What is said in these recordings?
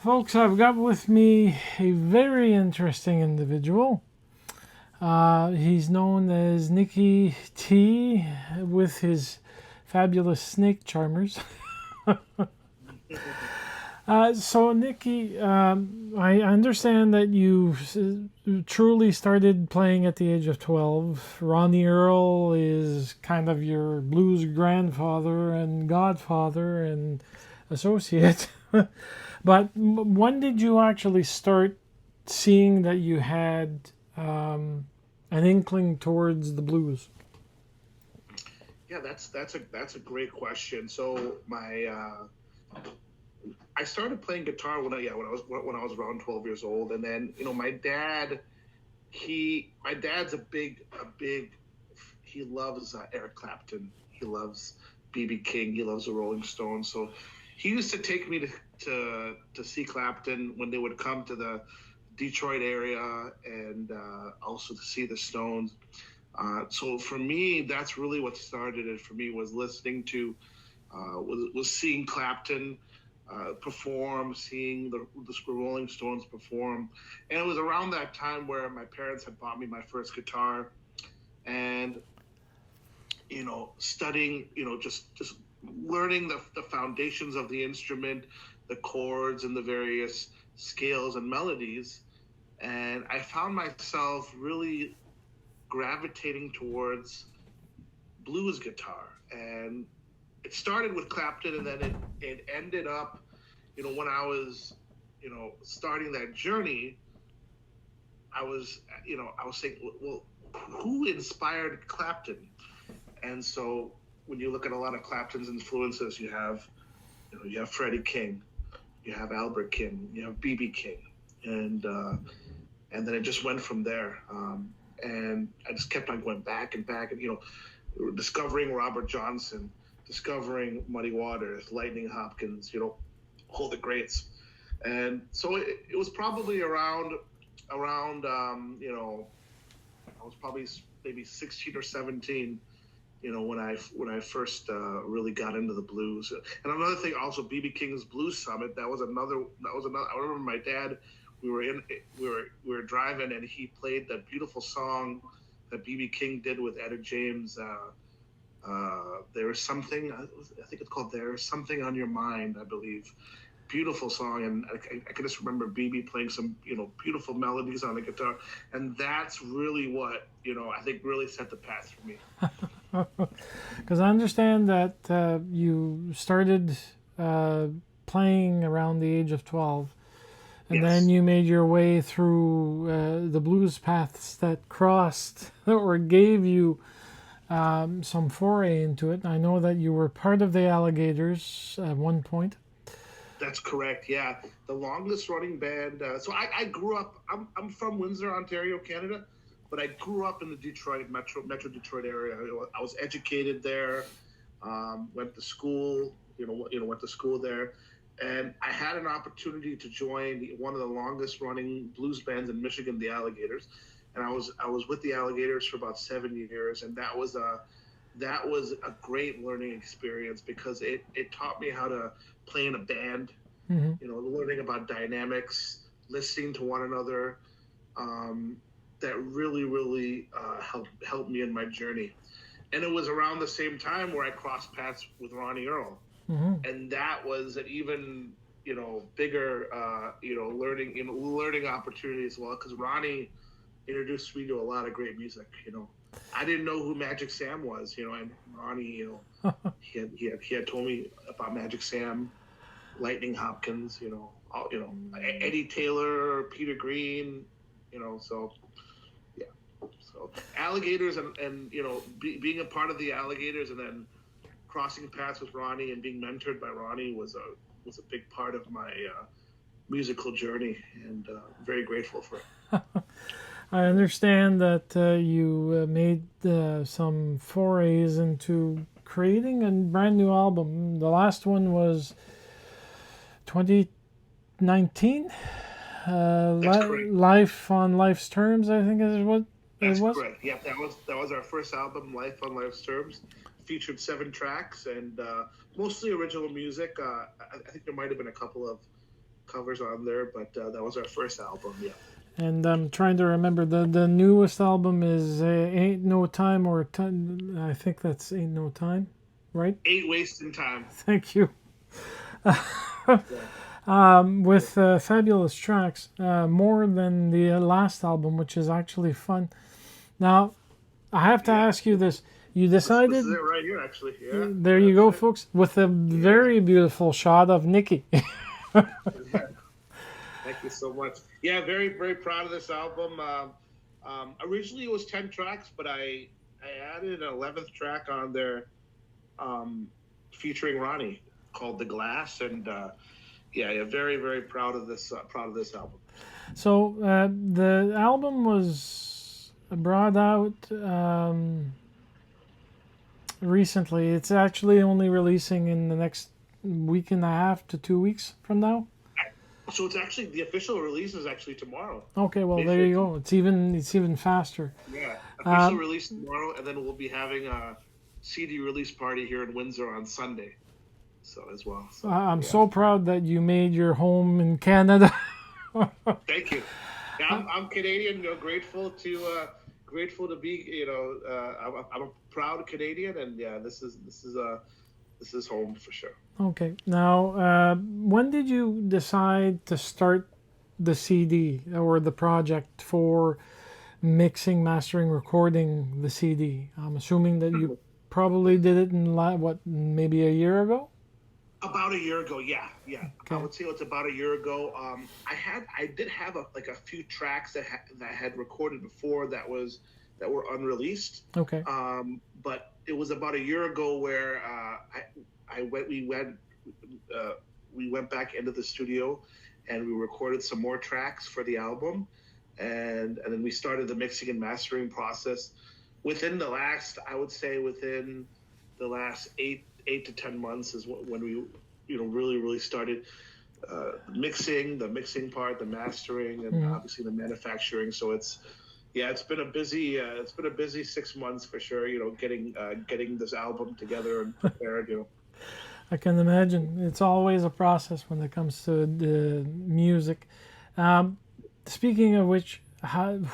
Folks, I've got with me a very interesting individual. He's known as Nicky T with his fabulous snake charmers. So, Nicky, I understand that you truly started playing at the age of 12. Ronnie Earl is kind of your blues grandfather and godfather and associate. But when did you actually start seeing that you had an inkling towards the blues? Yeah, that's a great question. So I started playing guitar when I was around 12 years old, and then my dad's a big he loves Eric Clapton, he loves BB King, he loves the Rolling Stones. So he used to take me to see Clapton when they would come to the Detroit area, and also to see the Stones. So for me, that's really what started it for me, was listening to was seeing Clapton perform, seeing the Rolling Stones perform, and it was around that time where my parents had bought me my first guitar, and studying, just learning the foundations of the instrument, the chords and the various scales and melodies, and I found myself really gravitating towards blues guitar. And it started with Clapton, and then it ended up, when I was, starting that journey, I was saying, well, who inspired Clapton? And so when you look at a lot of Clapton's influences, you have Freddie King, you have Albert King, you have BB King, and then it just went from there. And I just kept on going back and back, and discovering Robert Johnson, discovering Muddy Waters, Lightning Hopkins, all the greats. And so it was probably around I was probably maybe 16 or 17, when I first really got into the blues. And another thing, also BB King's Blues Summit. That was another. I remember my dad. We were driving, and he played that beautiful song that BB King did with Etta James. There's something. I think it's called "There's Something on Your Mind," I believe. Beautiful song, and I can just remember BB playing some beautiful melodies on the guitar, and that's really what I think really set the path for me. Because I understand that you started uh, playing around the age of 12, and then Yes, you made your way through the blues paths that crossed or gave you some foray into it. I know that you were part of the Alligators at one point. that's correct. Yeah, the longest running band. So I grew up. I'm from Windsor, Ontario, Canada, but I grew up in the Detroit Metro Detroit area. I was educated there. Went to school. Went to school there, and I had an opportunity to join one of the longest running blues bands in Michigan, the Alligators, and I was with the Alligators for about 7 years, and that was a great learning experience, because it taught me how to play in a band, Hmm. learning about dynamics, listening to one another. Um, that really, really helped me in my journey. And it was around the same time where I crossed paths with Ronnie Earl, Hmm. and that was an even bigger learning opportunity as well, because Ronnie introduced me to a lot of great music. I didn't know who Magic Sam was, and Ronnie, he had told me about Magic Sam, Lightning Hopkins, Eddie Taylor, Peter Green, so yeah. So Alligators, and being a part of the Alligators, and then crossing paths with Ronnie and being mentored by Ronnie was a big part of my musical journey, and very grateful for it. I understand that you made some forays into creating a brand new album. The last one was 2019. That's correct. Life on Life's Terms, I think is what it That's was. correct. Yeah, that was our first album, Life on Life's Terms. Featured 7 tracks, and mostly original music. I think there might have been a couple of covers on there, but that was our first album. Yeah. And I'm trying to remember the newest album is Ain't No Time I think that's Ain't No Time, right? Ain't Wasting Time. Thank you. Yeah. With fabulous tracks, more than the last album, which is actually fun. Now, I have to ask you this. You decided. This is it right here, actually. Yeah. There you go, folks, with a very beautiful shot of Nicky. Yeah. Thank you so much. Yeah, very, very proud of this album. Originally it was 10 tracks, but I added an 11th track on there, featuring Ronnie, called The Glass. And yeah, very, very proud of this album. So the album was brought out recently. It's actually only releasing in the next week and a half to 2 weeks from now. So it's actually, the official release is actually tomorrow. Okay, well there you go. It's even faster. Yeah, official release tomorrow, and then we'll be having a CD release party here in Windsor on Sunday. So as well. So, I'm so proud that you made your home in Canada. Thank you. Yeah, I'm Canadian. Grateful to be. I'm a proud Canadian, and yeah, this is home for sure. Okay. Now, when did you decide to start the CD or the project for mixing, mastering, recording the CD? I'm assuming that you probably did it in maybe a year ago? About a year ago, yeah. Okay. I would say it's about a year ago. I did have a few tracks that I had recorded before that were unreleased. Okay. But it was about a year ago where we went back into the studio and we recorded some more tracks for the album, and then we started the mixing and mastering process within the last 8 to 10 months is when we really started the mixing part, the mastering, and obviously the manufacturing. So it's been a busy 6 months for sure, getting this album together and prepared. I can imagine. It's always a process when it comes to the music. Speaking of which,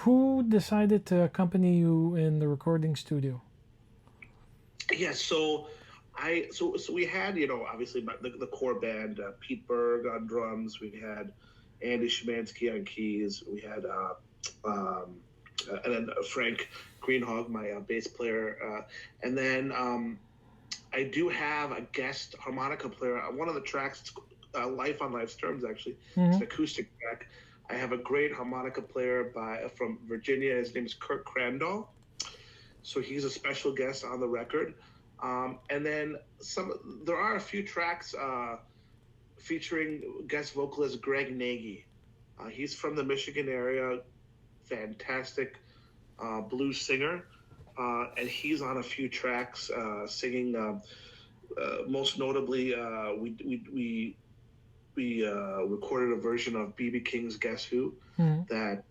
who decided to accompany you in the recording studio? Yeah, so we had, obviously the core band, Pete Berg on drums. We had Andy Szymanski on keys. We had and then Frank Greenhog, my bass player, and then I do have a guest harmonica player. One of the tracks, it's Life on Life's Terms, actually. It's an acoustic track. I have a great harmonica player from Virginia. His name is Kurt Crandall. So he's a special guest on the record. And then there are a few tracks featuring guest vocalist Greg Nagy. He's from the Michigan area, fantastic blues singer. And he's on a few tracks singing. Most notably, we recorded a version of B.B. King's "Guess Who" that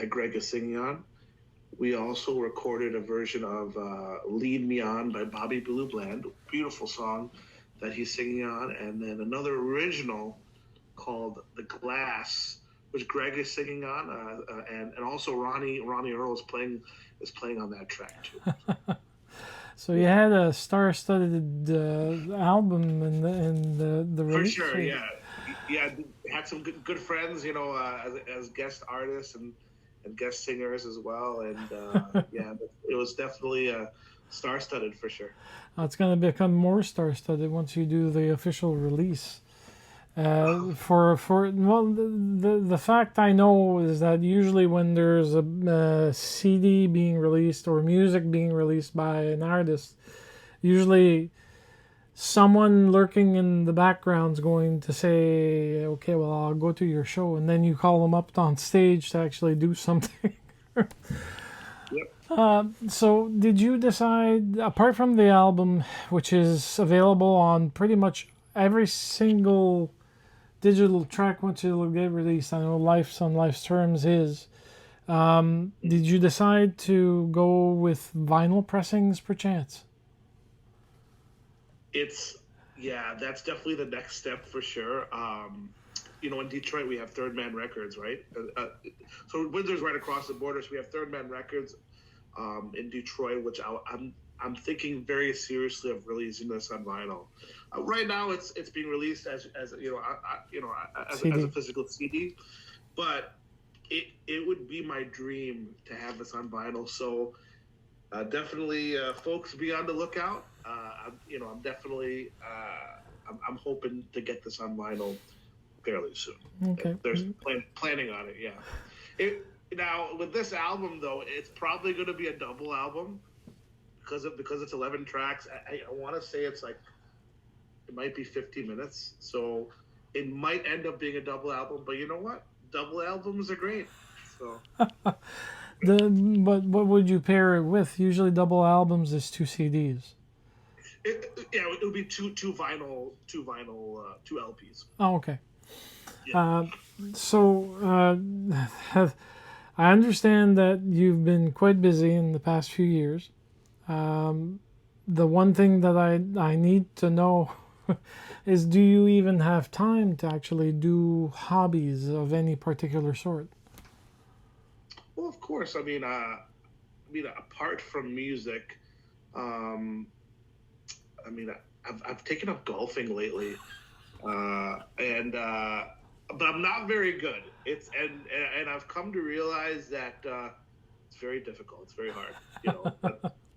Greg is singing on. We also recorded a version of "Lead Me On" by Bobby Blue Bland, beautiful song that he's singing on, and then another original called "The Glass," which Greg is singing on, and also Ronnie Earl is playing on that track too. So you had a star-studded album in the release. For sure, yeah. Had some good friends, as guest artists and guest singers as well, and yeah, it was definitely star-studded for sure. It's going to become more star-studded once you do the official release. The fact I know is that usually when there's a CD being released or music being released by an artist, usually someone lurking in the background is going to say, okay, well, I'll go to your show, and then you call them up on stage to actually do something. Yep. So did you decide, apart from the album, which is available on pretty much every single digital track once it'll get released, I know Life's on Life's Terms is, did you decide to go with vinyl pressings perchance? That's definitely the next step for sure. in Detroit we have Third Man Records, right? So Windsor's right across the border. So we have Third Man Records in Detroit, which I'm thinking very seriously of releasing this on vinyl. Right now, it's being released as as a physical CD, but it would be my dream to have this on vinyl. So definitely, folks, be on the lookout. I'm definitely I'm hoping to get this on vinyl fairly soon. Okay. There's planning on it. Yeah. Now with this album though, it's probably going to be a double album because it's 11 tracks. I want to say it's like it might be 50 minutes, so it might end up being a double album. But you know what? Double albums are great. So. But what would you pair it with? Usually, double albums is 2 CDs. It would be two vinyl, two LPs. Oh, okay. Yeah. I understand that you've been quite busy in the past few years. The one thing that I need to know is, do you even have time to actually do hobbies of any particular sort? Well, of course. Apart from music, I've taken up golfing lately, but I'm not very good. And I've come to realize that it's very difficult. It's very hard,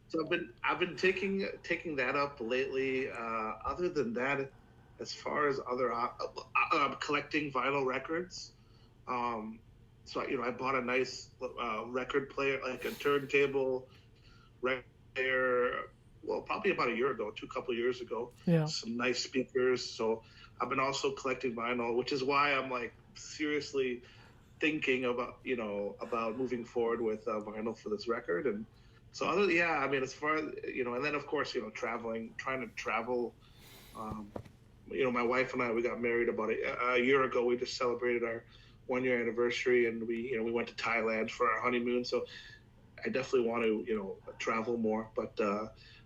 So I've been taking that up lately. Other than that, as far as other collecting vinyl records, so I bought a nice record player, like a turntable record player. Well, probably about a year ago, couple years ago. Yeah. Some nice speakers. So I've been also collecting vinyl, which is why I'm like seriously thinking about moving forward with vinyl for this record. And so as far as and then of course trying to travel. My wife and I, we got married about a year ago. We just celebrated our 1-year anniversary, and we went to Thailand for our honeymoon. So I definitely want to travel more. But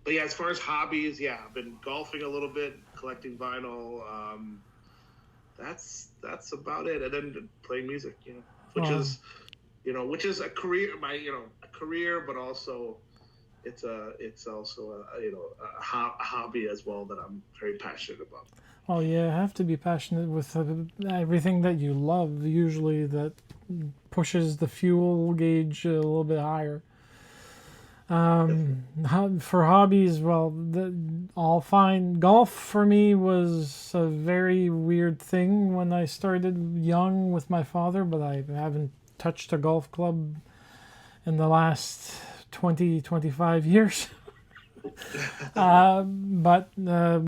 yeah, as far as hobbies, I've been golfing a little bit, collecting vinyl. That's about it. And then playing music, which is a career, a career, but also it's also a hobby as well that I'm very passionate about. Oh yeah, I have to be passionate with everything that you love. Usually, that pushes the fuel gauge a little bit higher. For hobbies, well, all fine. Golf for me was a very weird thing when I started young with my father, but I haven't touched a golf club in the last 25 years. But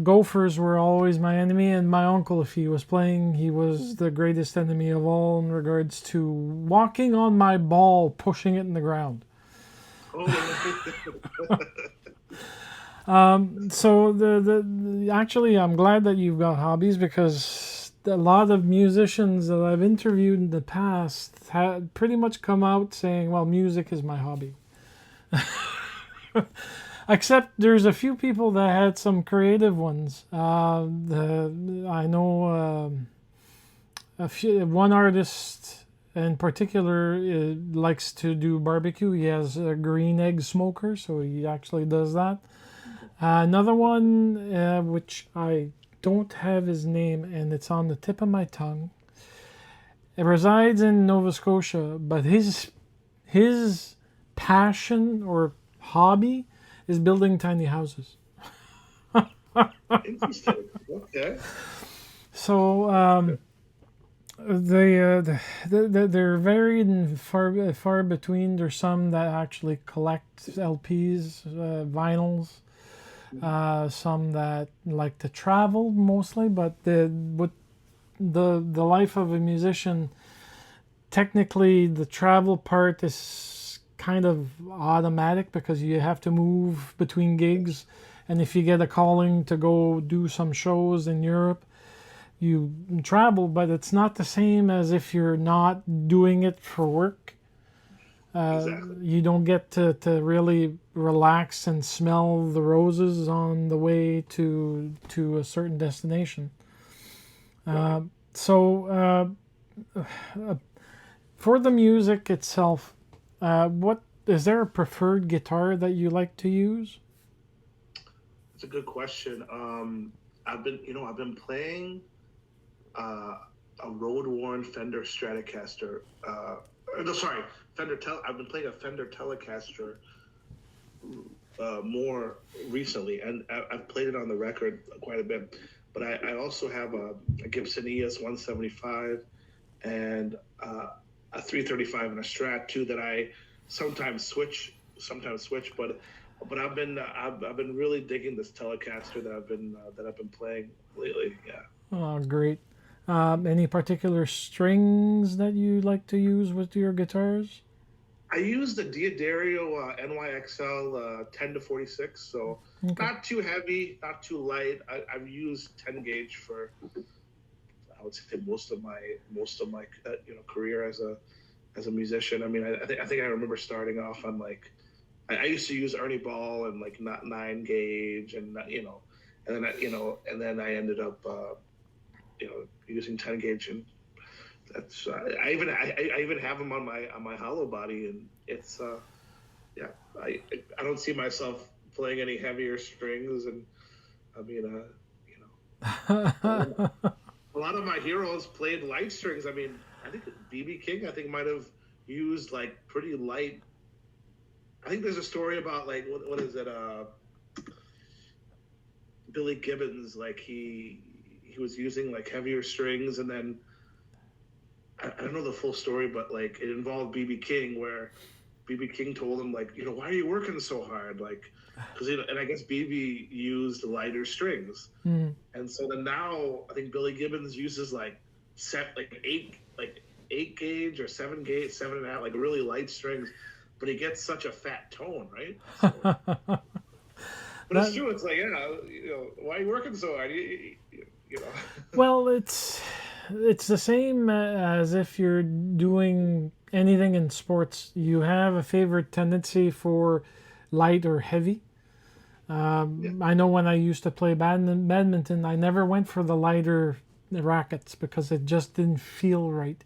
gophers were always my enemy, and my uncle, if he was playing, he was the greatest enemy of all in regards to walking on my ball, pushing it in the ground. So actually, I'm glad that you've got hobbies, because a lot of musicians that I've interviewed in the past had pretty much come out saying, well, music is my hobby. Except there's a few people that had some creative ones. I know one artist in particular likes to do barbecue. He has a green egg smoker, so he actually does that. Another one, which I don't have his name, and it's on the tip of my tongue. It resides in Nova Scotia, but his passion or hobby is building tiny houses. Interesting. Okay. So they're varied and far between. There's some that actually collect LPs, vinyls. Some that like to travel mostly, but the life of a musician, technically the travel part is kind of automatic, because you have to move between gigs, and if you get a calling to go do some shows in Europe, you travel, but it's not the same as if you're not doing it for work. Exactly. You don't get to really relax and smell the roses on the way to a certain destination. So, for the music itself, what is there a preferred guitar that you like to use? It's a good question. I've been playing uh, a road-worn Fender Stratocaster. No, sorry, I've been playing a Fender Telecaster more recently, and I've played it on the record quite a bit. But I also have a Gibson ES 175 and a 335 and a Strat too that I sometimes switch. But I've been really digging this Telecaster that I've been playing lately. Yeah. Oh, great. Any particular strings that you like to use with your guitars? I use the Diodario NYXL 10 to 46, so Okay. not too heavy, not too light. I've used 10 gauge for I would say most of my career as a musician. I mean, I think I remember starting off on like I used to use Ernie Ball and like not 9 gauge and and then and then I ended up using 10 gauge and that's I even have them on my hollow body and it's yeah I don't see myself playing any heavier strings and I mean a lot of my heroes played light strings. I mean I think BB King I think might have used like pretty light. I think there's a story about like what is it Billy Gibbons like he was using like heavier strings and then I don't know the full story, but like it involved BB King, where BB King told him like, why are you working so hard? Like, because and I guess BB used lighter strings, Mm. and so then now I think Billy Gibbons uses like 8 gauge or 7 gauge, 7.5, like really light strings, but he gets such a fat tone, right? So, but it's That true. It's like, why are you working so hard? You know. well, it's the same as if you're doing anything in sports. You have a favorite tendency for light or heavy. Yeah. I know when I used to play badminton, I never went for the lighter rackets because it just didn't feel right.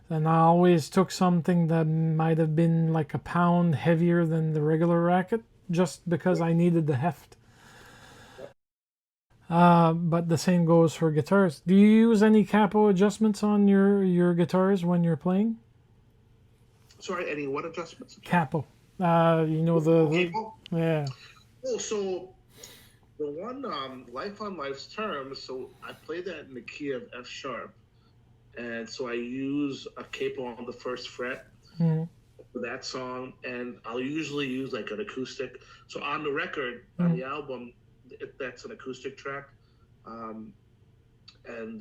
And I always took something that might have been like a pound heavier than the regular racket just because I needed the heft. But the same goes for guitars. Do you use any capo adjustments on your guitars when you're playing? Sorry, any what adjustments? Capo. You know Okay. yeah. Oh, so the one Life on Life's Terms, so I play that in the key of F sharp. And so I use a capo on the first fret Mm, for that song, and I'll usually use like an acoustic. So on the record, on mm. the album, that's an acoustic track. Um, and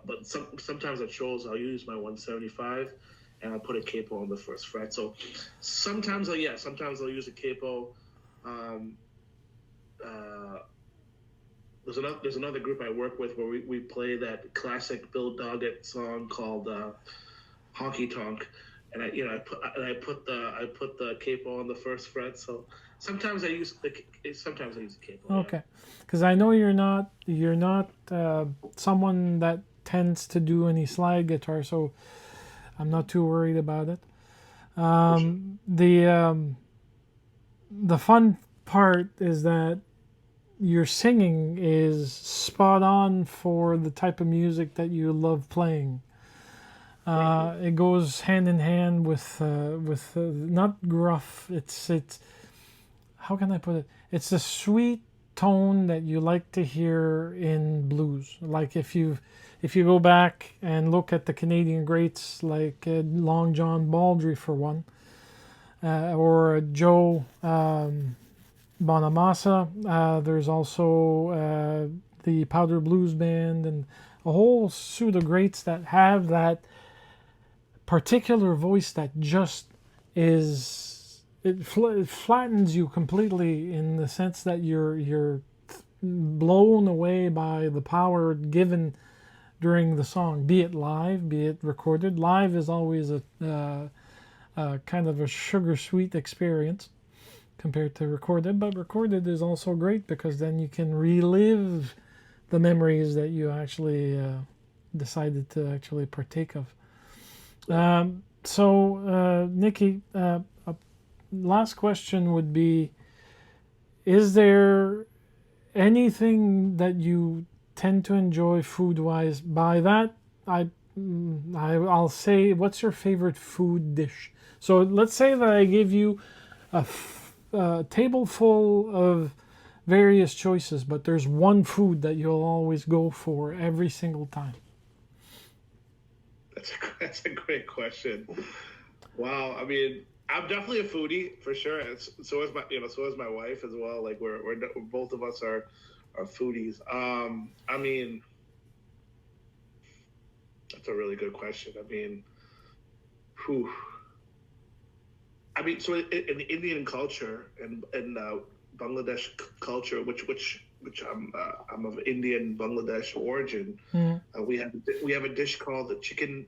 but sometimes at shows I'll use my 175 and I'll put a capo on the first fret. So sometimes I'll use a capo. Um, uh, there's another group I work with where we play that classic Bill Doggett song called Honky Tonk, and I put the capo on the first fret. So sometimes I use a capo. Yeah. Okay. Because I know you're not someone that tends to do any slide guitar, so I'm not too worried about it. For sure. The fun part is that your singing is spot on for the type of music that you love playing. Thank you. It goes hand in hand with not gruff. It's how can I put it? It's the sweet tone that you like to hear in blues. Like if you go back and look at the Canadian greats like Long John Baldry for one, or Joe Bonamassa. There's also the Powder Blues Band and a whole suite of greats that have that particular voice that just it flattens you completely in the sense that you're blown away by the power given during the song, be it live, be it recorded. Live is always a kind of a sugar sweet experience compared to recorded, but recorded is also great because then you can relive the memories that you actually decided to actually partake of. Nicky, last question would be: is there anything that you tend to enjoy food-wise? By that, I'll say, what's your favorite food dish? So let's say that I give you a table full of various choices, but there's one food that you'll always go for every single time. That's a great question. Wow. I mean, I'm definitely a foodie for sure. So is my wife as well. Like we're both of us are foodies. I mean, that's a really good question. I mean, whew. I mean, so in the Indian culture and Bangladesh culture, which I'm of Indian Bangladesh origin, Mm, we have a dish called the chicken.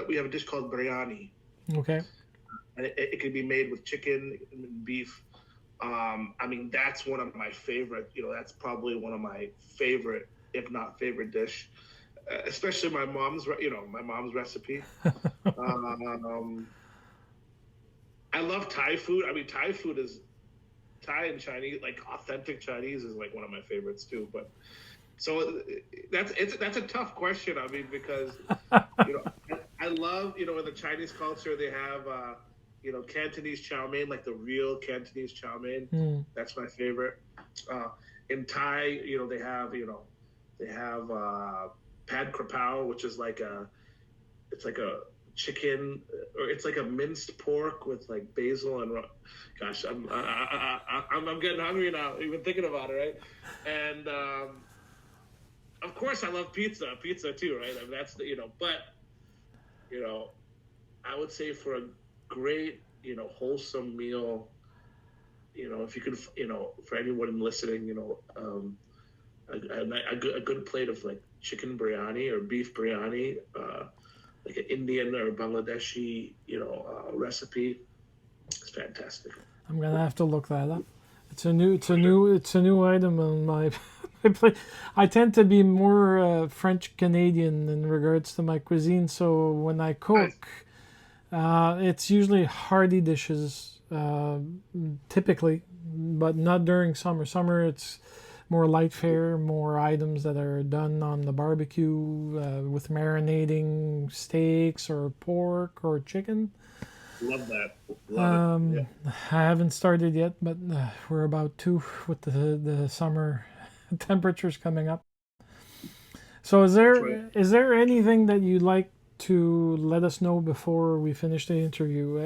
We have a dish called biryani, okay. and it can be made with chicken and beef. I mean, that's one of my favorite. That's probably one of my favorite, if not favorite dish, especially my mom's recipe. Um, I love Thai food. I mean, Thai and Chinese, like authentic Chinese, is like one of my favorites too. But so that's a tough question. I mean, because you know, I love in the Chinese culture they have Cantonese chow mein, like the real Cantonese chow mein. Mm, That's my favorite. Uh, in Thai, they have pad krapao, which is it's like a chicken, or it's like a minced pork with like basil and gosh, I'm getting hungry now even thinking about it, right? And of course I love pizza too, right? I mean, that's but you know I would say for a great wholesome meal, if you could, for anyone listening, a good plate of like chicken biryani or beef biryani, like an Indian or Bangladeshi, recipe. It's fantastic. I'm gonna have to look that up. It's a new item on my my plate. I tend to be more French Canadian in regards to my cuisine, so when I Nice. cook, it's usually hearty dishes, typically, but not during summer. Summer, it's more light fare, more items that are done on the barbecue with marinating steaks or pork or chicken. Love that. Love it. Yeah. I haven't started yet, but we're about to with the summer temperatures coming up. So is That's right. there anything that you'd like to let us know before we finish the interview?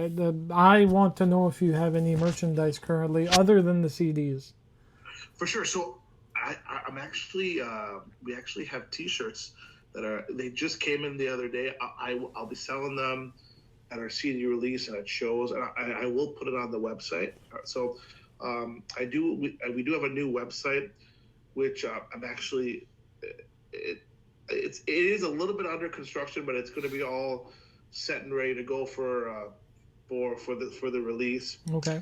I want to know if you have any merchandise currently other than the CDs. For sure. So I'm actually we actually have T-shirts they just came in the other day. I'll be selling them at our CD release and at shows, and I will put it on the website. So we do have a new website, which I'm actually it is a little bit under construction, but it's going to be all set and ready to go for the release. Okay.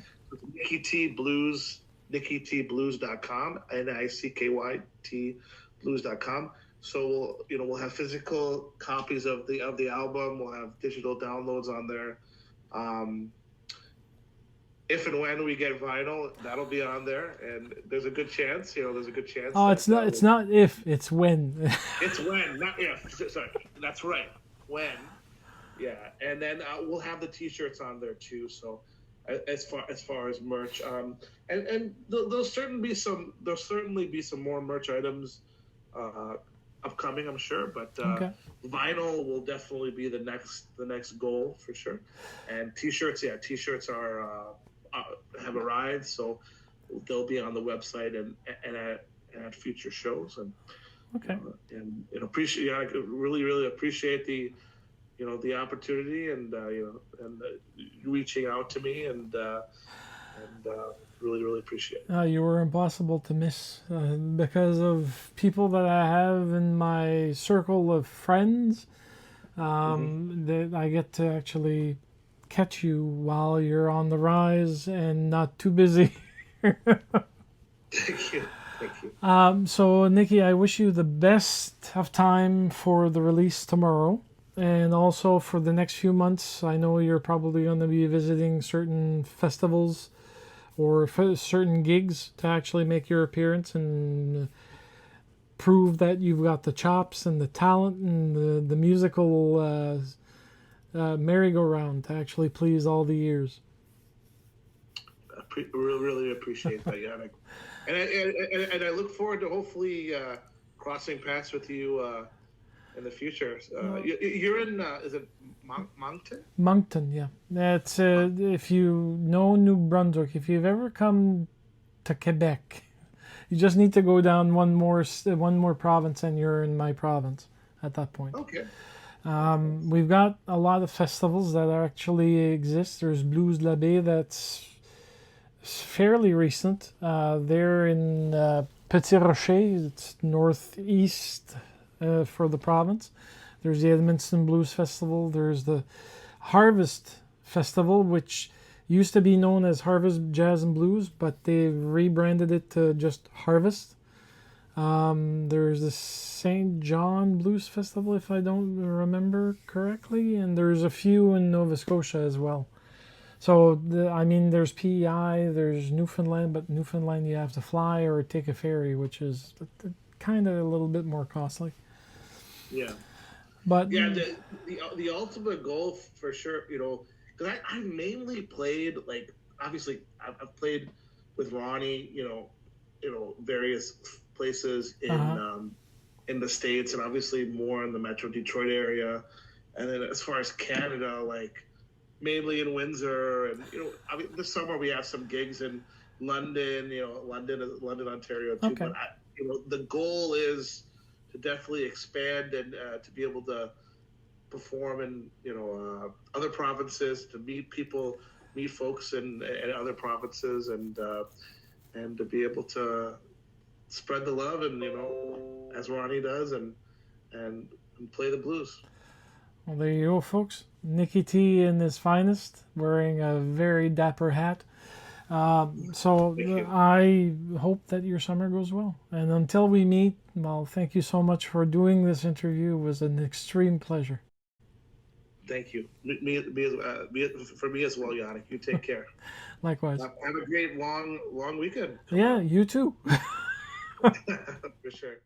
Nicky T Blues, NickyTBlues.com, NICKYT Blues.com. So we'll have physical copies of the album. We'll have digital downloads on there. If and when we get vinyl, that'll be on there, and there's a good chance. There's a good chance. Oh, That, it's not. It's not if. It's when. it's when, not if. Sorry, that's right. When, yeah, and then we'll have the T-shirts on there too. So, as far as merch, and there'll certainly be some more merch items upcoming, I'm sure. But Okay. vinyl will definitely be the next goal for sure. And T-shirts, yeah, T-shirts have arrived, so they'll be on the website and at future shows. And Okay. and appreciate. I really appreciate the opportunity and reaching out to me and really appreciate it. You were impossible to miss because of people that I have in my circle of friends. That I get to actually catch you while you're on the rise and not too busy. Thank you. Thank you. So, Nikki, I wish you the best of time for the release tomorrow. And also for the next few months, I know you're probably going to be visiting certain festivals or certain gigs to actually make your appearance and prove that you've got the chops and the talent and the musical merry-go-round to actually please all the ears. Really appreciate that, Yannick. And I look forward to hopefully crossing paths with you in the future. You're in, is it Moncton? Moncton, yeah. That's if you know New Brunswick, if you've ever come to Quebec, you just need to go down one more province, and you're in my province at that point. Okay. We've got a lot of festivals that actually exist. There's Blues La Baie that's fairly recent. They're in Petit Rocher. It's northeast for the province. There's the Edmonton Blues Festival. There's the Harvest Festival, which used to be known as Harvest Jazz and Blues, but they've rebranded it to just Harvest. There's the St. John Blues Festival, if I don't remember correctly, and there's a few in Nova Scotia as well. So, there's PEI, there's Newfoundland, but Newfoundland you have to fly or take a ferry, which is kind of a little bit more costly. Yeah. But yeah, the ultimate goal for sure, because I mainly played, like, obviously I've played with Ronnie, various places in the States, and obviously more in the Metro Detroit area, and then as far as Canada, like mainly in Windsor, and this summer we have some gigs in London, London, Ontario too. Okay. But the goal is to definitely expand and to be able to perform in other provinces, to meet folks in other provinces, and to be able to spread the love, and as Ronnie does, and play the blues. Well, there you go, folks. Nicky T in his finest, wearing a very dapper hat. So I hope that your summer goes well. And until we meet, well, thank you so much for doing this interview. It was an extreme pleasure. Thank you. For me as well, Yannick. You take care. Likewise. Have a great long weekend. Yeah, you too. For sure.